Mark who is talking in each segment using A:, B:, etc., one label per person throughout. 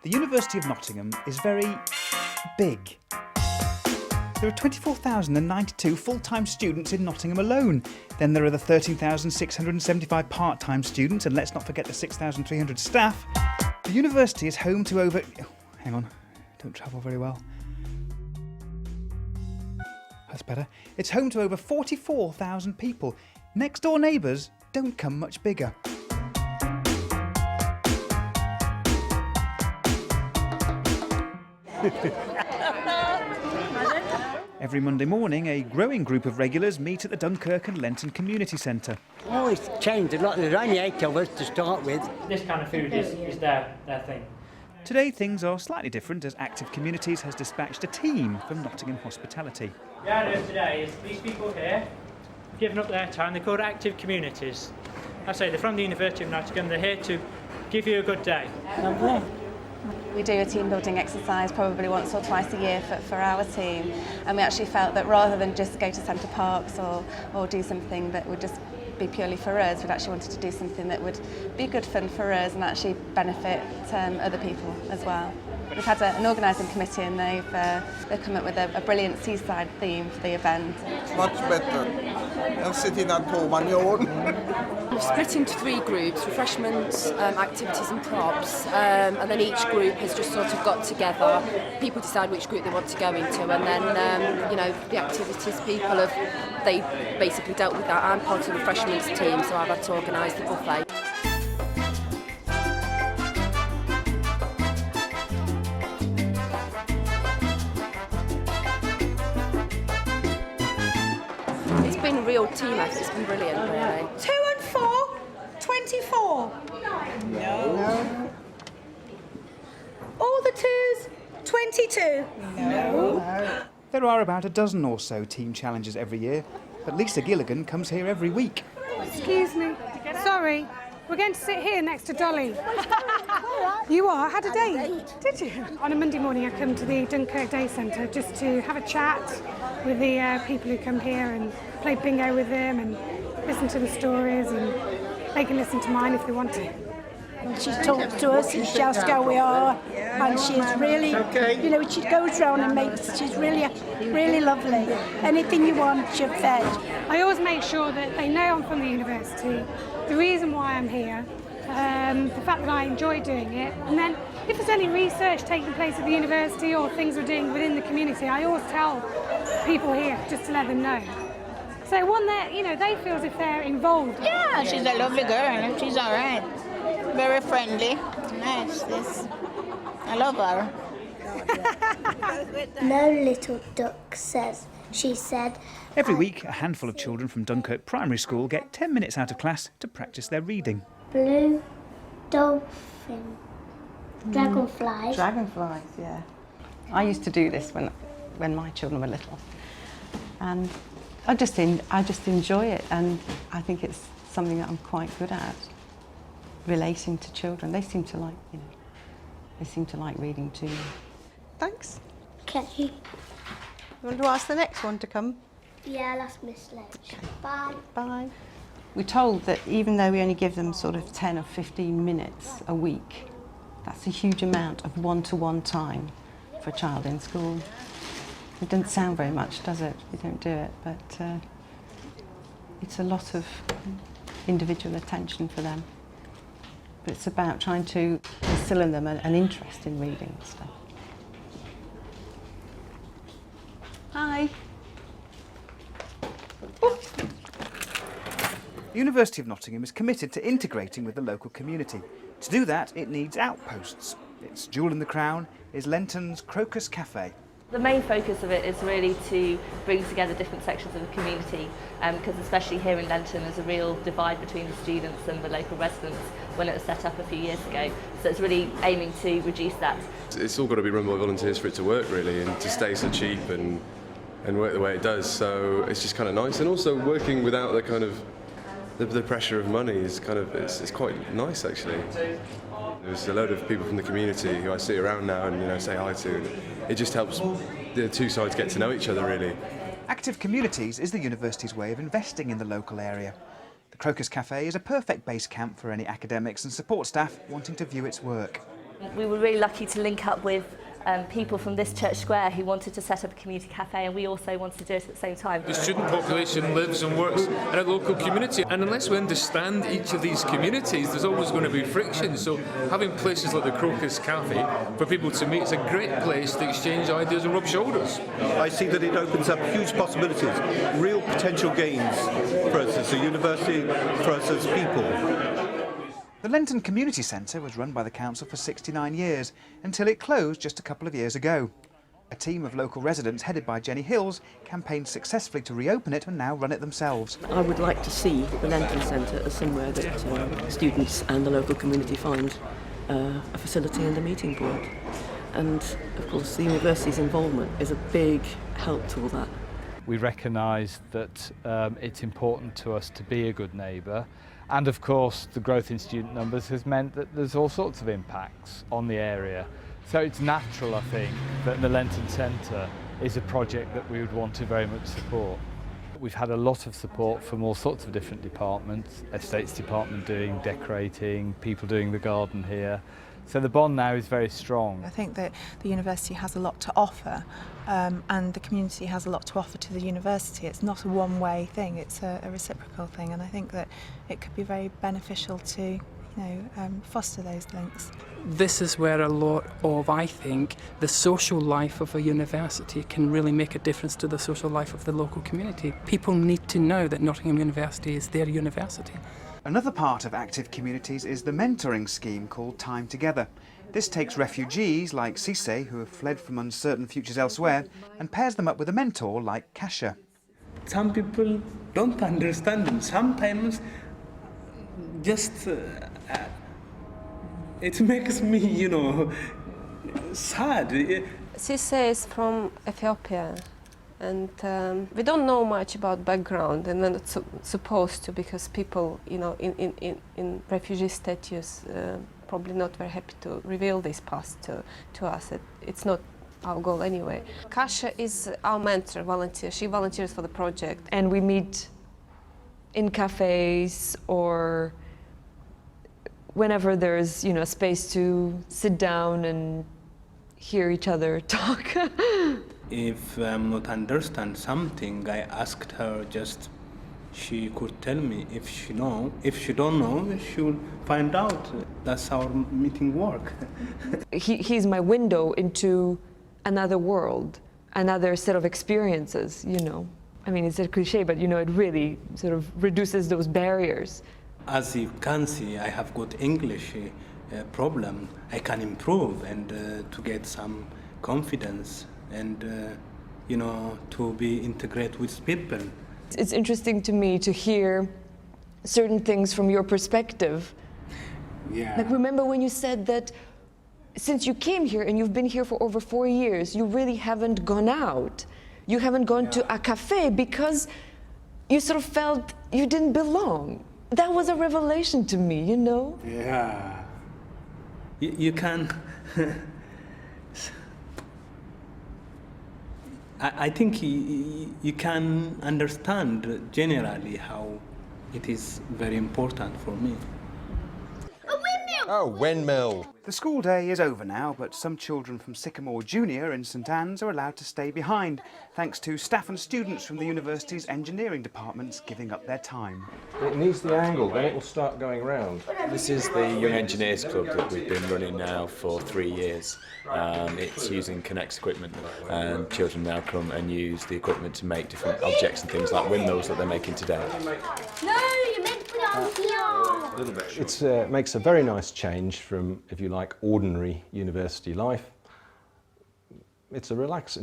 A: The University of Nottingham is very big. There are 24,092 full-time students in Nottingham alone. Then there are the 13,675 part-time students, and let's not forget the 6,300 staff. The university is home to over... Oh, hang on, don't travel very well. That's better. It's home to over 44,000 people. Next-door neighbours don't come much bigger. Every Monday morning, a growing group of regulars meet at the Dunkirk and Lenton Community Centre.
B: Oh, it's changed a lot. There's only 8 of us to start with.
C: This kind of food is their thing.
A: Today, things are slightly different as Active Communities has dispatched a team from Nottingham Hospitality.
C: The idea of today is these people here have given up their time. They're called Active Communities. I say they're from the University of Nottingham. They're here to give you a good day.
B: Lovely.
D: We do a team building exercise probably once or twice a year for our team, and we actually felt that rather than just go to centre parks or do something that would just be purely for us, we'd actually wanted to do something that would be good fun for us and actually benefit other people as well. We've had an organising committee and they've come up with a brilliant seaside theme for the event.
E: Much better than sitting at home on your own.
F: We've split into 3 groups: refreshments, activities and props, and then each group has just sort of got together. People decide which group they want to go into, and then you know, the activities people they basically dealt with that. I'm part of the refreshments team, so I've had to organise the buffet. It's been a real team effort. It's been brilliant, really.
G: 2 and 4, 24. No. All the 2s, 22. No.
A: There are about a dozen or so team challenges every year, but Lisa Gilligan comes here every week.
G: Excuse me. Sorry. We're going to sit here next to Dolly. You are? Had a date? Did you? On a Monday morning I come to the Dunkirk Day Centre just to have a chat with the people who come here and play bingo with them and listen to the stories, and they can listen to mine if they want to.
H: She talks to us and she asks how we are, and she's really, you know, she goes round and makes, she's really, really lovely. Anything you want, she'll fed.
G: I always make sure that they know I'm from the university, the reason why I'm here, the fact that I enjoy doing it, and then if there's any research taking place at the university or things we're doing within the community, I always tell people here just to let them know. So one that, you know, they feel as if they're involved.
I: Yeah, she's a lovely girl. She's all right. Very friendly. Nice. I love her.
J: No little duck says, she said.
A: Every week, a handful of children from Dunkirk Primary School get 10 minutes out of class to practice their reading.
J: Blue dolphin. Dragonflies.
K: Dragonflies, yeah. I used to do this when my children were little, and I just enjoy it, and I think it's something that I'm quite good at, relating to children. They seem to like, you know, they seem to like reading to me.
H: Thanks.
J: Okay.
H: You want to ask the next one to come?
J: Yeah, I'll ask Miss Ledge.
H: Okay.
J: Bye.
K: Bye. We're told that even though we only give them sort of 10 or 15 minutes a week, that's a huge amount of one-to-one time for a child in school. It doesn't sound very much, does it? We don't do it, but it's a lot of individual attention for them. But it's about trying to instill in them an interest in reading and stuff. Hi.
A: The University of Nottingham is committed to integrating with the local community. To do that, it needs outposts. Its jewel in the crown is Lenton's Crocus Cafe.
L: The main focus of it is really to bring together different sections of the community, because especially here in Lenton there's a real divide between the students and the local residents when it was set up a few years ago. So it's really aiming to reduce that.
M: It's all got to be run by volunteers for it to work, really, and to stay so cheap and work the way it does. So it's just kind of nice, and also working without the kind of the pressure of money is kind of it's quite nice actually. There's a load of people from the community who I see around now and, you know, say hi to. And it just helps the two sides get to know each other, really.
A: Active Communities is the university's way of investing in the local area. The Crocus Cafe is a perfect base camp for any academics and support staff wanting to view its work.
L: We were really lucky to link up with people from this church square who wanted to set up a community cafe, and we also wanted to do it at the same time.
N: The student population lives and works in a local community, and unless we understand each of these communities, there's always going to be friction. So having places like the Crocus Cafe for people to meet is a great place to exchange ideas and rub shoulders.
O: I see that it opens up huge possibilities, real potential gains for us as a university, for us as people.
A: The Lenton Community Centre was run by the council for 69 years, until it closed just a couple of years ago. A team of local residents headed by Jenny Hills campaigned successfully to reopen it and now run it themselves.
P: I would like to see the Lenton Centre as somewhere that students and the local community find a facility and a meeting point. And of course the university's involvement is a big help to all that.
Q: We recognise that it's important to us to be a good neighbour, and of course the growth in student numbers has meant that there's all sorts of impacts on the area. So it's natural, I think, that the Lenton Centre is a project that we would want to very much support. We've had a lot of support from all sorts of different departments, Estates Department doing decorating, people doing the garden here. So the bond now is very strong.
R: I think that the university has a lot to offer, and the community has a lot to offer to the university. It's not a one-way thing, it's a reciprocal thing, and I think that it could be very beneficial to foster those links.
S: This is where a lot of, I think, the social life of a university can really make a difference to the social life of the local community. People need to know that Nottingham University is their university.
A: Another part of active communities is the mentoring scheme called Time Together. This takes refugees like Cisse, who have fled from uncertain futures elsewhere, and pairs them up with a mentor like Kasia.
T: Some people don't understand them. Sometimes just it makes me, sad.
U: Cisse is from Ethiopia, and we don't know much about background, and we're not supposed to, because people, in refugee status, probably not very happy to reveal this past to us. It's not our goal anyway. Kasia is our mentor, volunteer. She volunteers for the project,
V: and we meet in cafes or whenever there's a space to sit down and hear each other talk.
T: If I'm not understand something, I asked her just, she could tell me. If she know, if she don't know, she will find out. That's how meeting work.
V: He's my window into another world, another set of experiences, I mean, it's a cliche, but it really sort of reduces those barriers.
T: As you can see, I have got English problem. I can improve and to get some confidence and to be integrated with people.
V: It's interesting to me to hear certain things from your perspective.
T: Yeah.
V: Like, remember when you said that since you came here and you've been here for over 4 years, you really haven't gone out. You haven't gone to a cafe because you sort of felt you didn't belong. That was a revelation to me,
T: Yeah. You can... I think you can understand generally how it is very important for me.
W: Oh, windmill!
A: The school day is over now, but some children from Sycamore Junior in St Anne's are allowed to stay behind, thanks to staff and students from the university's engineering departments giving up their time.
W: It needs the angle, then it will start going round.
X: This is the Young Engineers Club that we've been running now for 3 years. It's using Connect's equipment, and children now come and use the equipment to make different objects and things like windmills that they're making today.
J: No, you meant to put it on here.
W: It makes a very nice change from, if you like, ordinary university life. It's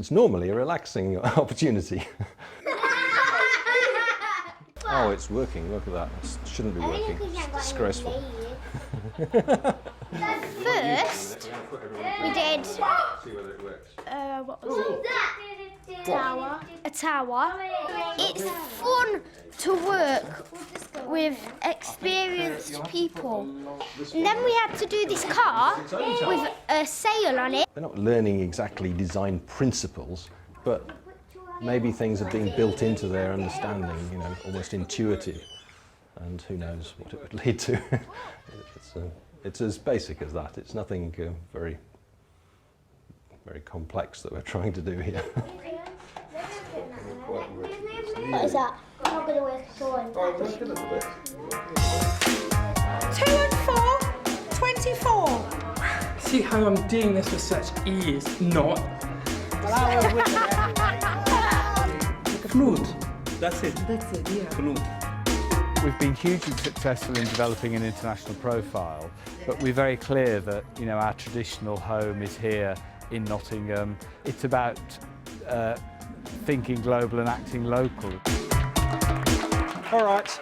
W: normally a relaxing opportunity. Oh, it's working, look at that. It shouldn't be working. It's disgraceful.
J: First, we did what was it? A tower. It's fun to work with experienced people. And then we had to do this car with a sail on it.
W: They're not learning exactly design principles, but maybe things are being built into their understanding, almost intuitive. And who knows what it would lead to. It's as basic as that. It's nothing very complex that we're trying to do here.
J: What is that? I'm not going to work at all.
G: 2 and 4, 24.
S: See how I'm doing this with such ease? Not.
O: Knut. That's it.
U: That's it, yeah.
O: Knut.
Q: We've been hugely successful in developing an international profile, but we're very clear that, you know, our traditional home is here in Nottingham. It's about thinking global and acting local.
W: All right.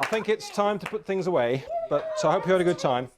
W: I think it's time to put things away, but I hope you had a good time.